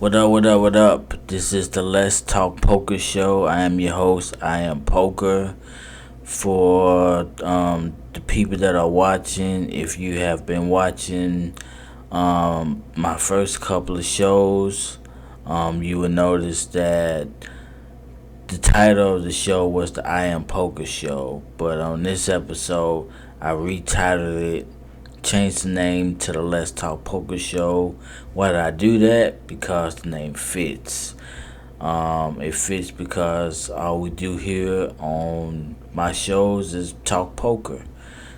What up, what up, what up? This is the Let's Talk Poker Show. I am your host. I am Poker. For the people that are watching, if you have been watching my first couple of shows, you will notice that the title of the show was the I Am Poker Show. But on this episode, I retitled it, changed the name to the Let's Talk Poker Show. Why did I do that? Because the name fits. It fits because all we do here on my shows is talk poker.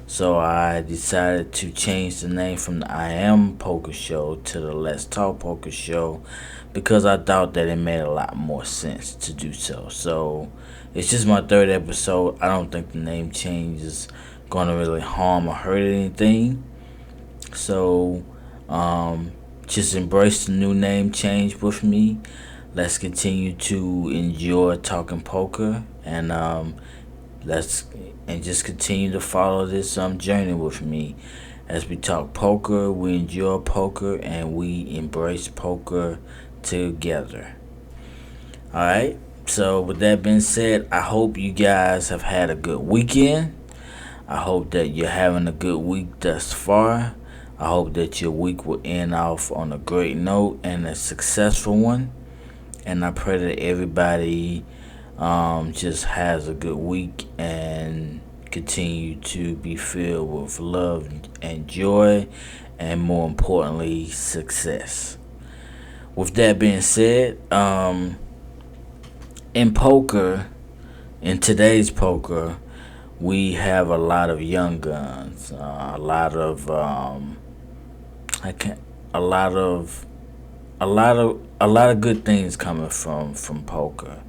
So I decided to change the name from the I Am Poker Show to the Let's Talk Poker Show because I thought that it made a lot more sense to do so. So it's just my third episode. I don't think the name change is going to really harm or hurt anything. So just embrace the new name change with me. Let's continue to enjoy talking poker and let's just continue to follow this journey with me as we talk poker, we enjoy poker, and we embrace poker together. All right. So with that being said, I hope you guys have had a good weekend. I hope that you're having a good week thus far. I hope that your week will end off on a great note and a successful one. And I pray that everybody just has a good week and continue to be filled with love and joy, and more importantly, success. With that being said, in poker, in today's poker, we have a lot of young guns, a lot of I can a lot of a lot of good things coming from poker.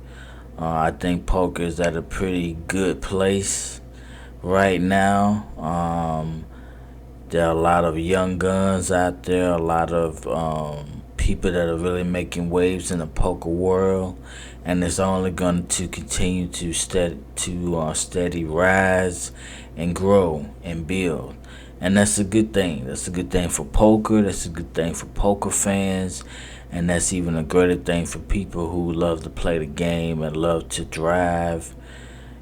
I think poker is at a pretty good place right now. There are a lot of young guns out there, a lot of people that are really making waves in the poker world, and it's only going to continue to steady rise and grow and build. And that's a good thing. That's a good thing for poker. That's a good thing for poker fans. And that's even a greater thing for people who love to play the game and love to drive,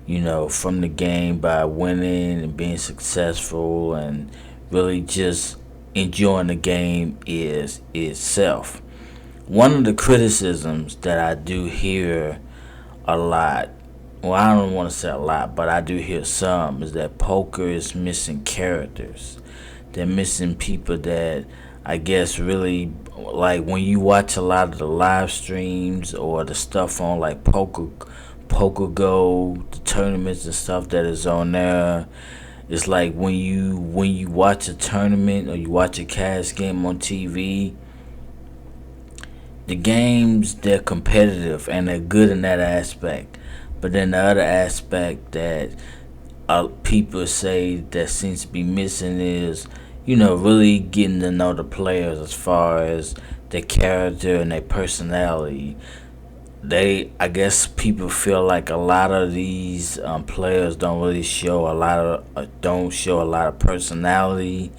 from the game by winning and being successful and really just enjoying the game is itself. One of the criticisms that I do hear a lot, well, I don't want to say a lot, but I do hear some, is that poker is missing characters. They're missing people that I guess really, like, when you watch a lot of the live streams or the stuff on like Poker Go, the tournaments and stuff that is on there. It's like when you watch a tournament or you watch a cash game on TV, the games, they're competitive and they're good in that aspect. But then the other aspect that people say that seems to be missing is, really getting to know the players as far as their character and their personality. I guess people feel like a lot of these players don't really show don't show a lot of personality,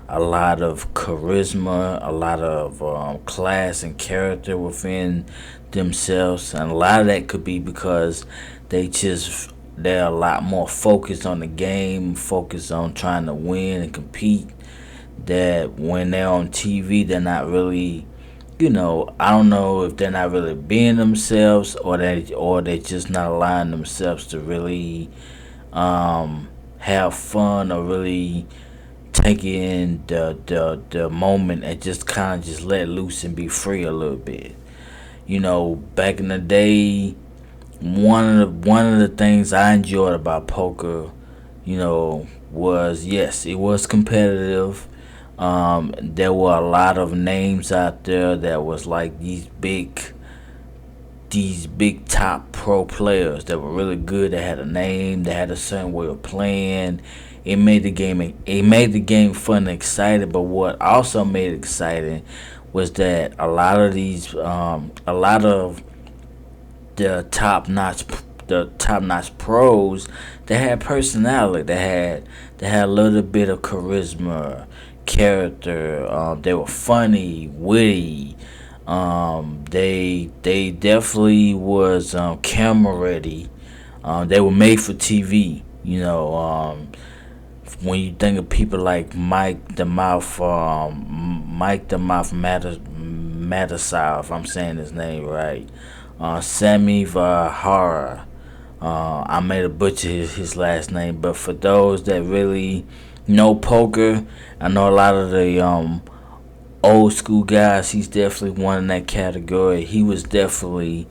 a lot of charisma, a lot of class and character within themselves, and a lot of that could be because they're a lot more focused on the game, focused on trying to win and compete. That when they're on TV, they're not really, I don't know if they're not really being themselves, or they're just not allowing themselves to really have fun or really take in the moment and just kind of just let loose and be free a little bit. Back in the day, one of the things I enjoyed about poker, was, yes, it was competitive. There were a lot of names out there that was like these big top pro players that were really good. They had a name, they had a certain way of playing. It made the game fun and exciting. But what also made it exciting was that a lot of the top notch pros, they had personality. They had a little bit of charisma, character. They were funny, witty. They definitely was camera ready. They were made for TV. When you think of people like Mike the Mouth Mattersow, if I'm saying his name right, Sammy Vahara. I made a butcher his last name, but for those that really know poker, I know a lot of the old school guys. He's definitely one in that category. He was definitely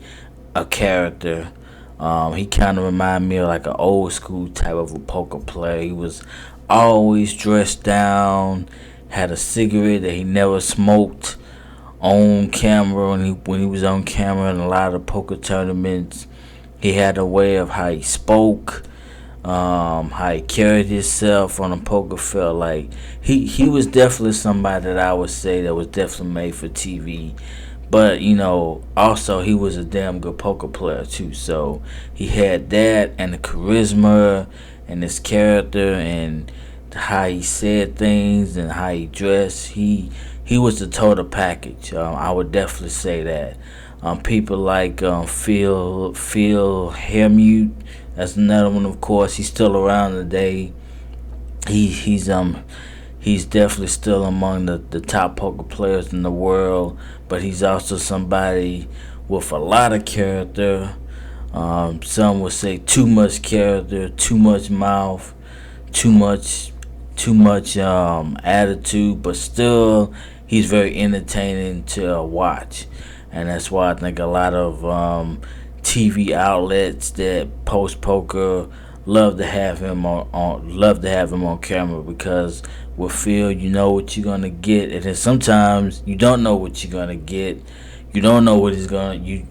a character. He kind of reminded me of like an old school type of a poker player. He was always dressed down, had a cigarette that he never smoked on camera. When he was on camera in a lot of poker tournaments, he had a way of how he spoke, how he carried himself on a poker field. Like he was definitely somebody that I would say that was definitely made for TV. But also he was a damn good poker player too. So he had that and the charisma and his character and how he said things and how he dressed. He was the total package. I would definitely say that. People like Phil Hermute. That's another one, of course. He's still around today. He's definitely still among the top poker players in the world, but he's also somebody with a lot of character. Some would say too much character, too much mouth, too much attitude, but still he's very entertaining to watch, and that's why I think a lot of TV outlets that post poker love to have him on camera because with Phil you know what you're gonna get, and then sometimes you don't know what you're gonna get. You don't know what he's gonna you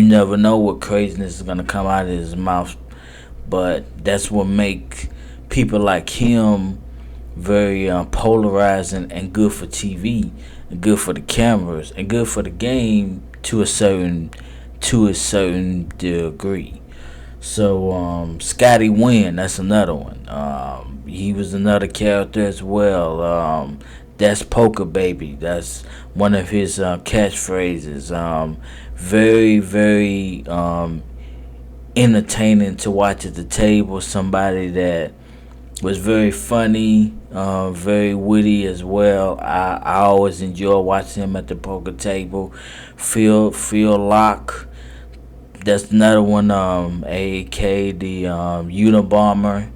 never know what craziness is gonna come out of his mouth, but that's what make people like him very polarizing and good for TV, and good for the cameras, and good for the game to a certain degree. So Scotty Wynn, that's another one. He was another character as well. That's poker baby. That's one of his catchphrases. Very very entertaining to watch at the table. Somebody that was very funny, very witty as well. I always enjoy watching him at the poker table. Phil Locke, that's another one. A.K. the Unabomber.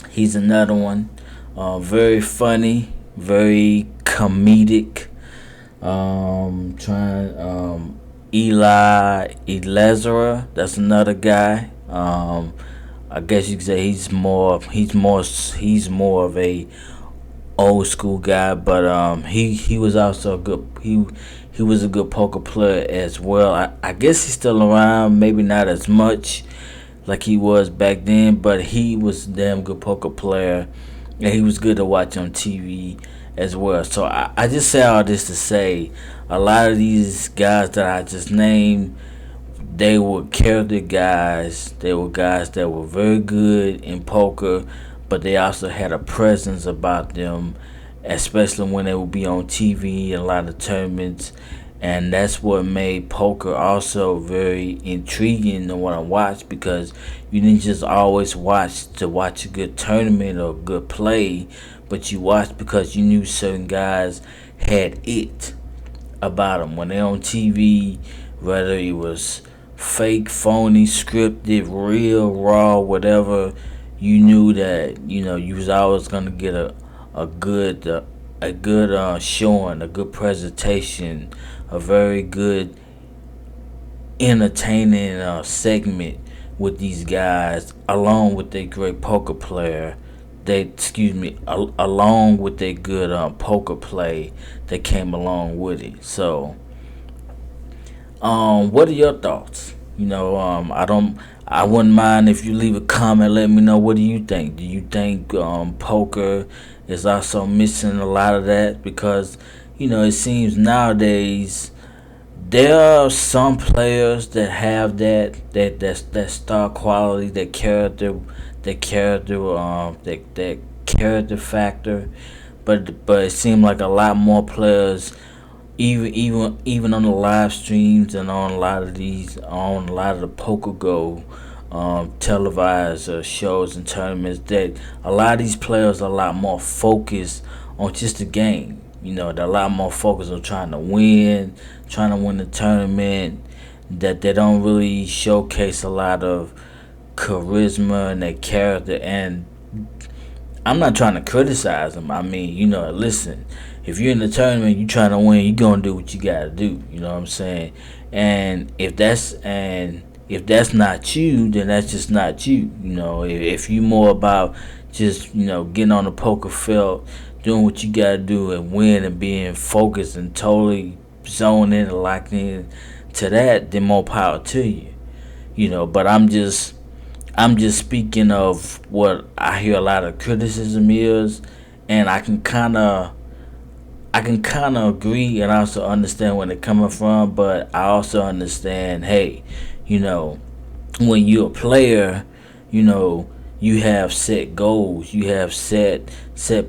He's another one. Very funny, very comedic. Trying Eli Elezra. That's another guy. I guess you could say he's more of a old school guy, but he was also a good he was a good poker player as well. I guess he's still around, maybe not as much like he was back then, but he was a damn good poker player, and he was good to watch on TV as well. So I just say all this to say a lot of these guys that I just named, they were character guys. They were guys that were very good in poker, but they also had a presence about them, especially when they would be on TV and a lot of tournaments. And that's what made poker also very intriguing to want to watch, because you didn't just always watch to watch a good tournament or good play, but you watched because you knew certain guys had it about them when they're on TV, whether it was fake, phony, scripted, real, raw, whatever. You knew that you was always gonna get a good showing, a good presentation, a very good entertaining segment with these guys, along with their great poker player. Along with their good poker play that came along with it. So what are your thoughts? I wouldn't mind if you leave a comment. Let me know, what do you think? Do you think poker is also missing a lot of that? Because it seems nowadays there are some players that have that star quality, that character factor, but it seems like a lot more players even on the live streams and on a lot of the Poker Go televised shows and tournaments, that a lot of these players are a lot more focused on just the game. They're a lot more focused on trying to win the tournament. That they don't really showcase a lot of charisma and their character. And I'm not trying to criticize them. I mean, listen, if you're in the tournament, you trying to win, you gonna do what you gotta do. You know what I'm saying? And if that's not you, then that's just not you. If you more about just getting on the poker field, doing what you gotta do and win and being focused and totally zoned in and locked in to that, then more power to you. But I'm just speaking of what I hear a lot of criticism is, and I can kind of agree and also understand where they're coming from, but I also understand, hey, you know, when you're a player, you know, you have set goals, you have set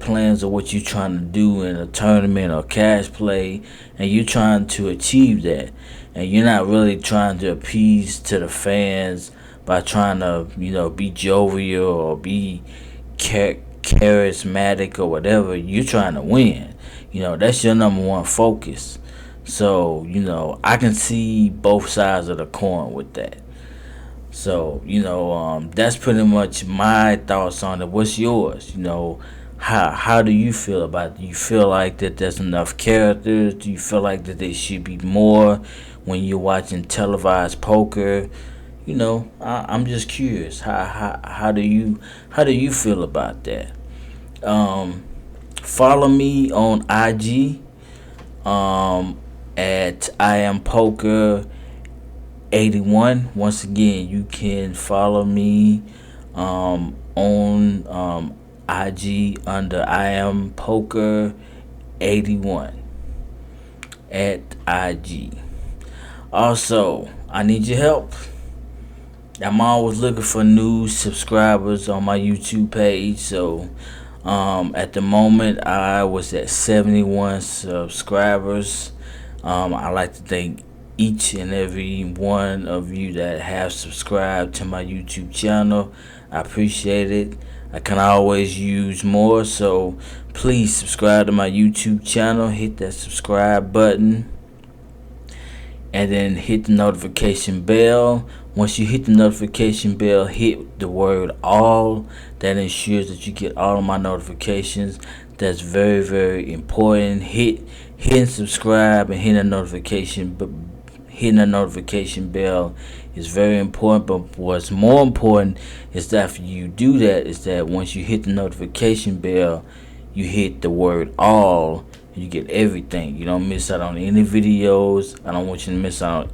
plans of what you're trying to do in a tournament or cash play, and you're trying to achieve that, and you're not really trying to appease to the fans by trying to be jovial or be charismatic or whatever. You're trying to win. That's your number one focus. So I can see both sides of the coin with that. So that's pretty much my thoughts on it. What's yours? How do you feel about it? Do you feel like that there's enough characters? Do you feel like that there should be more when you're watching televised poker? I'm just curious. How do you feel about that? Follow me on IG at I am Poker 81. Once again, you can follow me on IG under I am Poker 81 at IG. Also, I need your help. I'm always looking for new subscribers on my YouTube page. So at the moment, I was at 71 subscribers. I'd like to thank each and every one of you that have subscribed to my YouTube channel. I appreciate it. I can always use more, so please subscribe to my YouTube channel. Hit that subscribe button and then hit the notification bell. Once you hit the notification bell, hit the word all. That ensures that you get all of my notifications. That's very, very important. Hit subscribe and hit hitting the notification bell is very important. But what's more important is that after you do that, is that once you hit the notification bell, you hit the word all. You get everything. You don't miss out on any videos. I don't want you to miss out on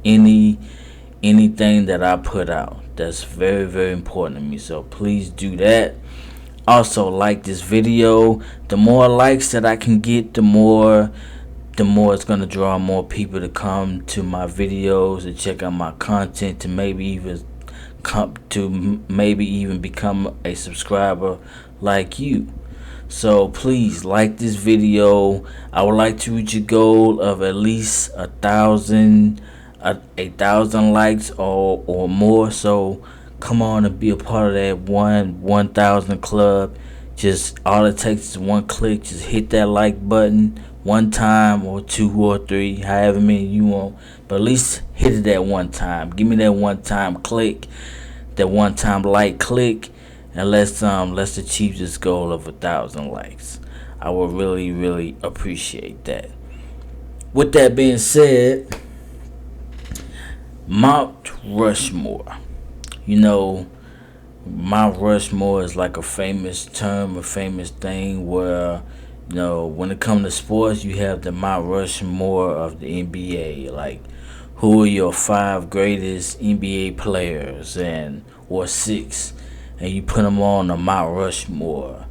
anything that I put out. That's very, very important to me. So please do that. Also, like this video. The more likes that I can get, the more it's going to draw more people to come to my videos and check out my content, to maybe even become a subscriber like you. So please like this video. I would like to reach a goal of at least 1,000 likes or more. So come on and be a part of that 1,000 club. Just all it takes is one click. Just hit that like button one time or two or three, however many you want, but at least hit it that one time. Give me that one time click, that one time like click, and let's achieve this goal of 1,000 likes. I would really, really appreciate that. With that being said, Mount Rushmore. Mount Rushmore is like a famous term, a famous thing where, when it comes to sports, you have the Mount Rushmore of the NBA. Like, who are your 5 greatest NBA players, or 6, and you put them on the Mount Rushmore.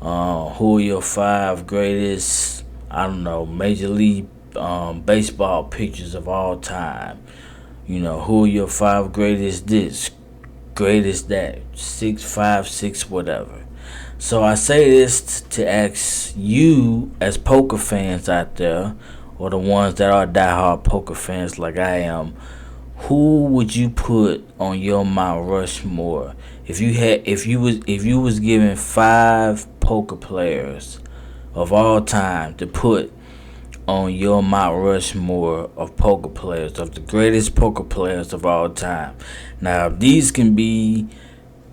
Who are your 5 greatest, Major League Baseball pitchers of all time? Who are your 5 greatest this, greatest that, 6, 5, 6, whatever. So I say this to ask you as poker fans out there, or the ones that are diehard poker fans like I am, who would you put on your Mount Rushmore if you was given 5 poker players of all time to put on your Mount Rushmore of poker players, of the greatest poker players of all time? Now, these can be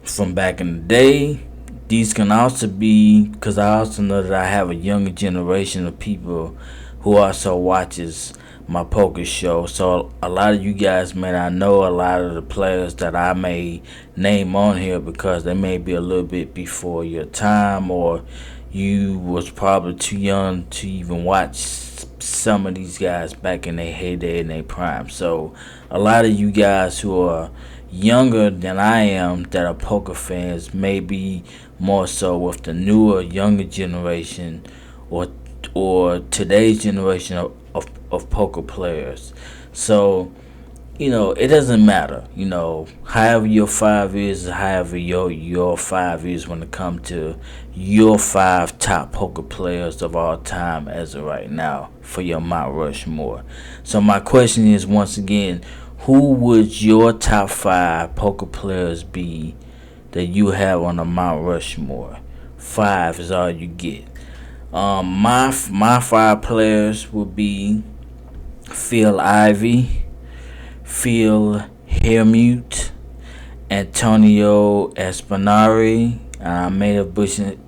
from back in the day. These can also be, because I also know that I have a younger generation of people who also watches my poker show. So a lot of you guys may not know a lot of the players that I may name on here because they may be a little bit before your time, or you was probably too young to even watch some of these guys back in their heyday and their prime. So a lot of you guys who are younger than I am that are poker fans may be more so with the newer, younger generation, or today's generation of poker players. So, it doesn't matter. However your 5 years, however your 5 years when it comes to your 5 top poker players of all time as of right now for your Mount Rushmore. So my question is once again, who would your top 5 poker players be that you have on the Mount Rushmore? 5 is all you get. My 5 players would be Phil Ivey, Phil Hermute, Antonio Espinari. I may have butchered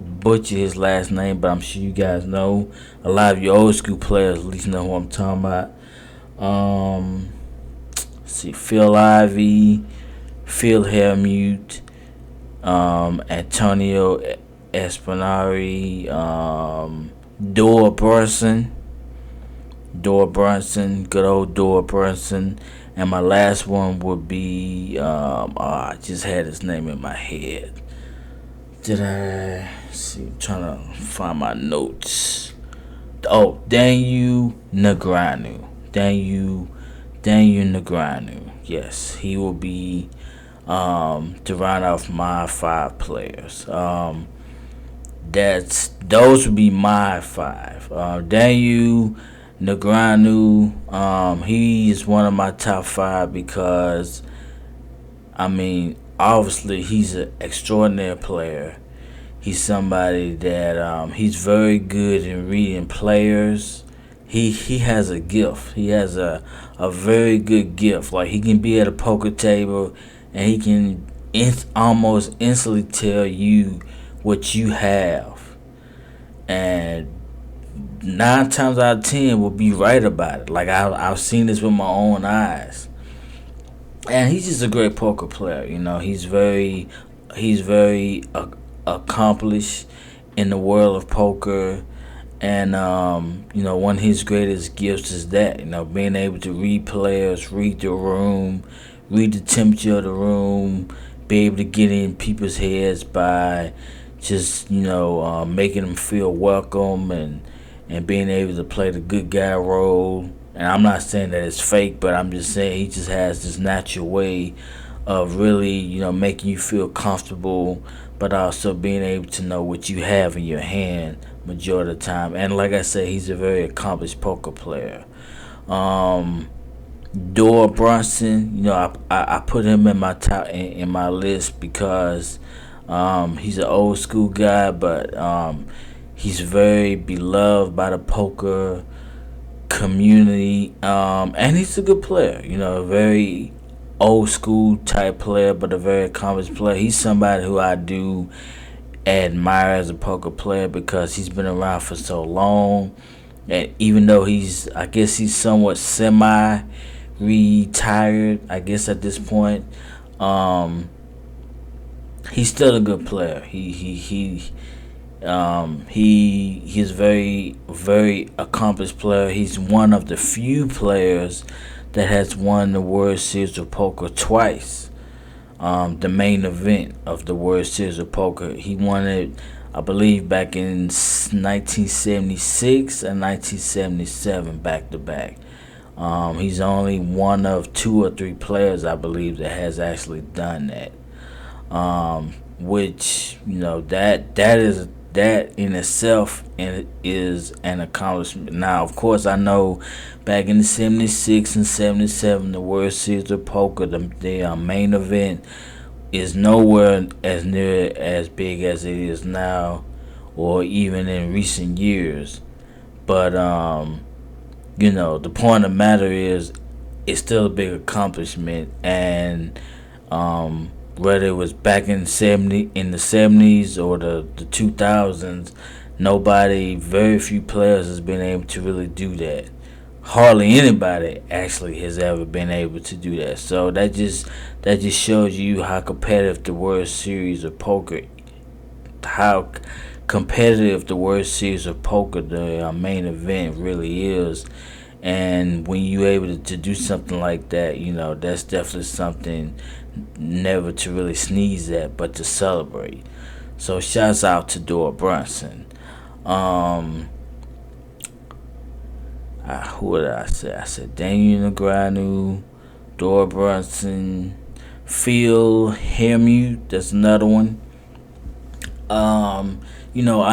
his last name, but I'm sure you guys know. A lot of your old school players at least know who I'm talking about. See, Phil Ivey, Phil Hermute, Antonio Espinari, Dora Brunson, good old Dora Brunson, and my last one would be I just had his name in my head. Did I see? I'm trying to find my notes. Oh, Daniel Negreanu. Daniel Negreanu. Yes, he will be to round off my 5 players. Those would be my 5. Daniel Negreanu, he is one of my top 5 because, obviously he's an extraordinary player. He's somebody that he's very good in reading players. He has a gift. He has a very good gift. Like, he can be at a poker table and he can almost instantly tell you what you have, and 9 times out of 10 will be right about it. Like, I've seen this with my own eyes, and he's just a great poker player. He's very accomplished in the world of poker, and one of his greatest gifts is that being able to read players, read the room, read the temperature of the room, be able to get in people's heads by just making them feel welcome, and being able to play the good guy role. And I'm not saying that it's fake, but I'm just saying he just has this natural way of really making you feel comfortable, but also being able to know what you have in your hand majority of the time. And like I said, he's a very accomplished poker player. Dora Brunson, I put him in my top in my list because he's an old school guy, but he's very beloved by the poker community, and he's a good player. A very old school type player, but a very accomplished player. He's somebody who I do admire as a poker player because he's been around for so long, and even though I guess he's somewhat semi-retired, I guess at this point, he's still a good player. He's very, very accomplished player. He's one of the few players that has won the World Series of Poker twice. The main event of the World Series of Poker, he won it, I believe, back in 1976 and 1977, back to back. He's only one of 2 or 3 players, I believe, that has actually done that. Which that that in itself is an accomplishment. Now, of course, I know back in the '76 and '77, the World Series of Poker, the main event is nowhere as near as big as it is now, or even in recent years. But the point of the matter is, it's still a big accomplishment, and whether it was back in the '70s or the 2000s, very few players has been able to really do that. Hardly anybody actually has ever been able to do that. So that just shows you how competitive the World Series of Poker, how competitive the World Series of Poker, the main event, really is. And when you're able to do something like that, that's definitely something never to really sneeze at, but to celebrate. So shouts out to Dora Brunson. Um, who did I say? I said Daniel Negreanu, Dora Brunson, Phil Hemmute. That's another one. I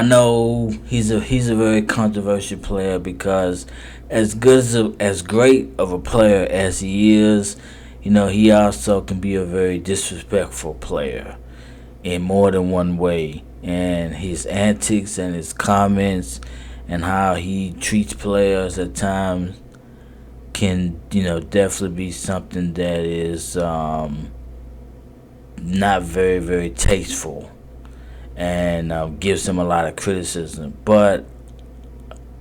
know he's a very controversial player because as great of a player as he is, he also can be a very disrespectful player in more than one way. And his antics and his comments and how he treats players at times can, definitely be something that is not very, very tasteful, and gives him a lot of criticism. But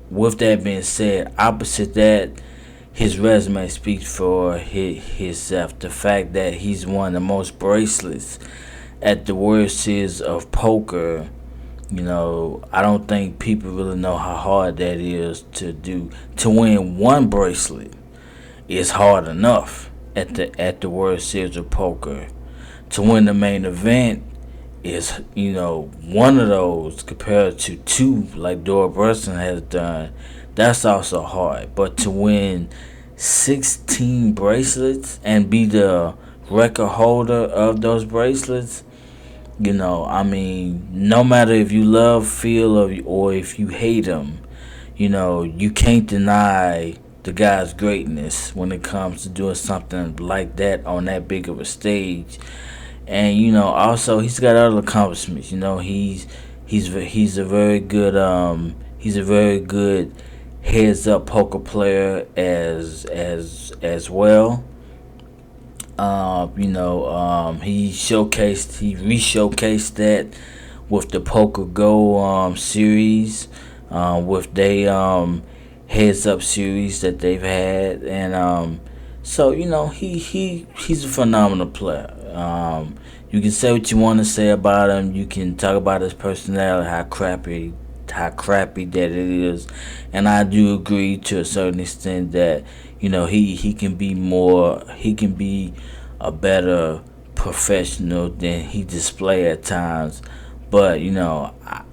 with that being said, opposite that, his resume speaks for himself. The fact that he's won the most bracelets at the World Series of Poker, I don't think people really know how hard that is to do. To win one bracelet is hard enough at the World Series of Poker. To win the main event is one of those compared to two like Dora Brunson has done. That's also hard. But to win 16 bracelets and be the record holder of those bracelets, no matter if you love Phil or if you hate him, you can't deny the guy's greatness when it comes to doing something like that on that big of a stage. And also he's got other accomplishments. He's a very good heads up poker player as well. He re-showcased that with the Poker Go series, with they heads up series that they've had. And so he's a phenomenal player. You can say what you want to say about him. You can talk about his personality, how crappy that it is, and I do agree to a certain extent that he can be more. He can be a better professional than he display at times. But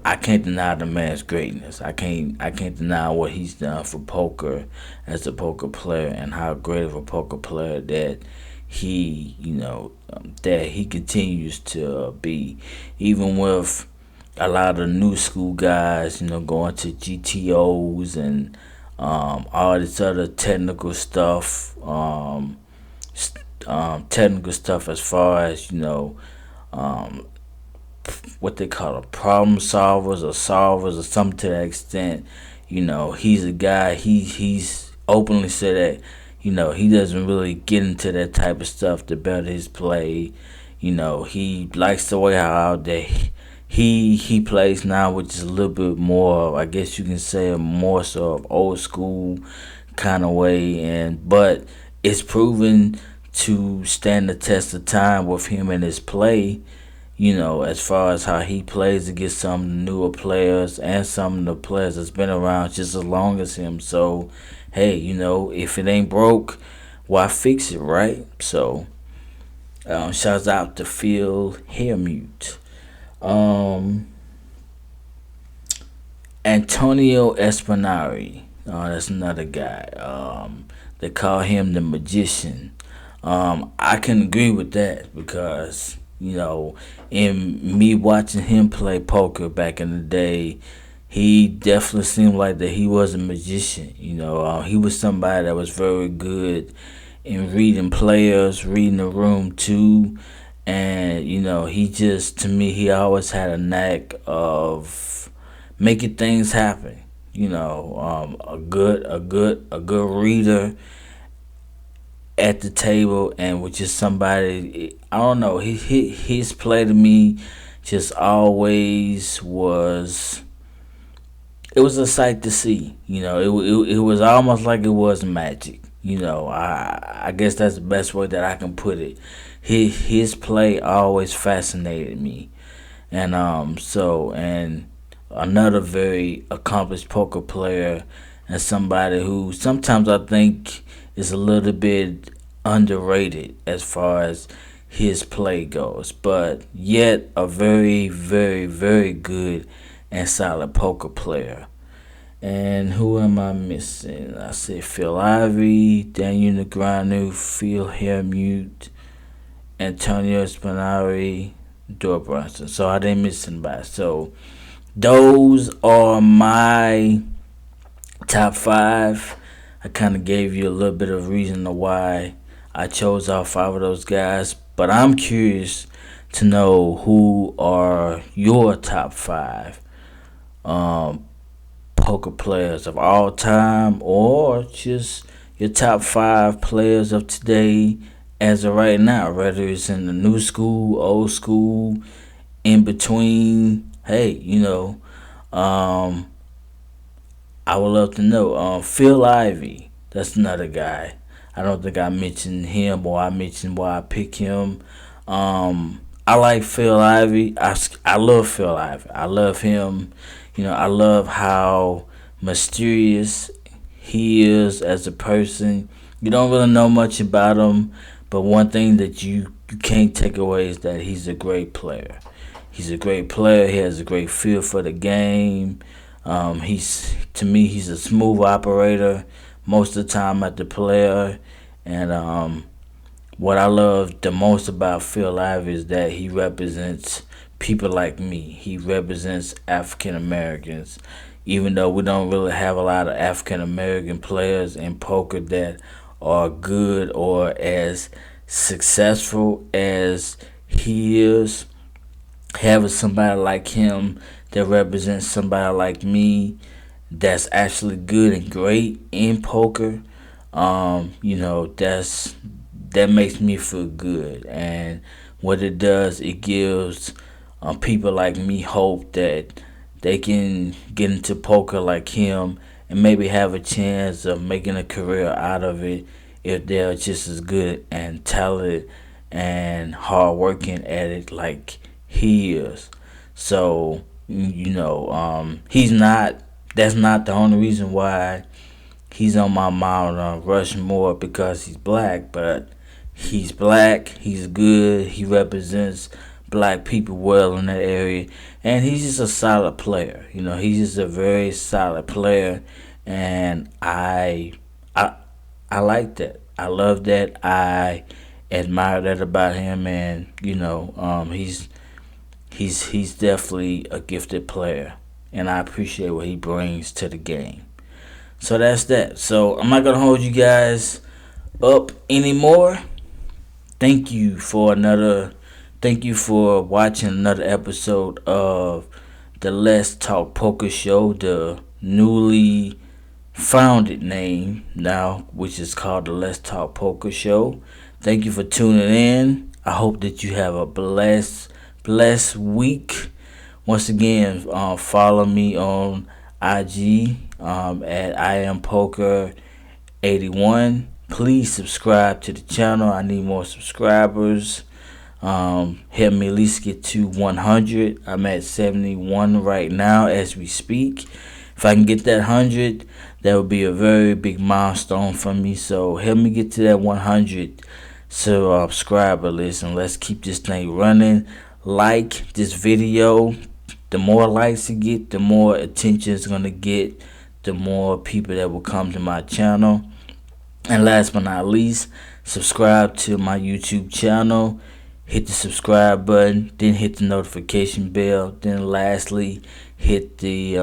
I can't deny the man's greatness. I can't deny what he's done for poker as a poker player, and how great of a poker player that he continues to be, even with a lot of new school guys, going to GTOs and all this other technical stuff as far as um, what they call a problem solvers or something to that extent. He's a guy. He's openly said that he doesn't really get into that type of stuff to better his play. He likes the way how they he plays now, which is a little bit more, I guess you can say, a more so of old school kind of way. But it's proven to stand the test of time with him and his play. As far as how he plays against some of the newer players and some of the players that's been around just as long as him. So, hey, if it ain't broke, why fix it, right? So, shouts out to Phil Hairmute. Um, Antonio Espinari. That's another guy. They call him the magician. I can agree with that because You know, in me watching him play poker back in the day, he definitely seemed like that he was a magician. He was somebody that was very good in reading players, reading the room too, and he just to me he always had a knack of making things happen. A good reader at the table, and with just somebody. I don't know. His play to me just always was. It was a sight to see. It was almost like it was magic. I guess that's the best way that I can put it. His play always fascinated me, and another very accomplished poker player, and somebody who sometimes I think is a little bit underrated as far as his play goes, but yet a very, very, very good and solid poker player. And who am I missing? I said Phil Ivey, Daniel Negreanu, Phil Hermute, Antonio Spinari, Dor Brunson. So I didn't miss anybody. So those are my top five. I kind of gave you a little bit of reason to why I chose all five of those guys, but I'm curious to know who are your top five um, poker players of all time, or just your top five players of today as of right now, whether it's in the new school, old school, in between. Hey, um, I would love to know. Phil Ivey, that's another guy. I don't think I mentioned him, or I mentioned why I picked him. I like Phil Ivey. I love Phil Ivey. I love him. I love how mysterious he is as a person. You don't really know much about him, but one thing that you can't take away is that he's a great player. He's a great player. He has a great feel for the game. He's to me he's a smooth operator most of the time at the player, and what I love the most about Phil Ivey is that he represents people like me. He represents African Americans. Even though we don't really have a lot of African American players in poker that are good or as successful as he is, having somebody like him that represents somebody like me that's actually good and great in poker, that makes me feel good. And what it does, it gives people like me hope that they can get into poker like him and maybe have a chance of making a career out of it if they're just as good and talented and hardworking at it like he is. So, he's not. That's not the only reason why he's on my Mount Rushmore because he's black, but he's black. He's good. He represents black people well in that area, and he's just a solid player. He's just a very solid player, and I like that. I love that. I admire that about him, and he's definitely a gifted player, and I appreciate what he brings to the game. So that's that. So I'm not gonna hold you guys up anymore. Thank you for another. Thank you for watching another episode of the Let's Talk Poker Show, the newly founded name now, which is called the Let's Talk Poker Show. Thank you for tuning in. I hope that you have a blessed week. Once again, follow me on IG at I am Poker 81. Please subscribe to the channel. I need more subscribers. Help me at least get to 100. I'm at 71 right now as we speak. If I can get that 100, that would be a very big milestone for me. So help me get to that 100 subscriber list, and let's keep this thing running. Like this video. The more likes you get, the more attention it's gonna get, the more people that will come to my channel. And last but not least, subscribe to my YouTube channel. hit the subscribe button, then hit the notification bell, then lastly hit the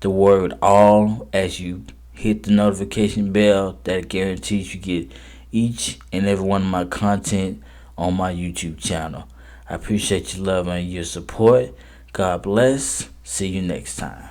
word all as you hit the notification bell. That guarantees you get each and every one of my content on my YouTube channel. I appreciate your love and your support. God bless. See you next time.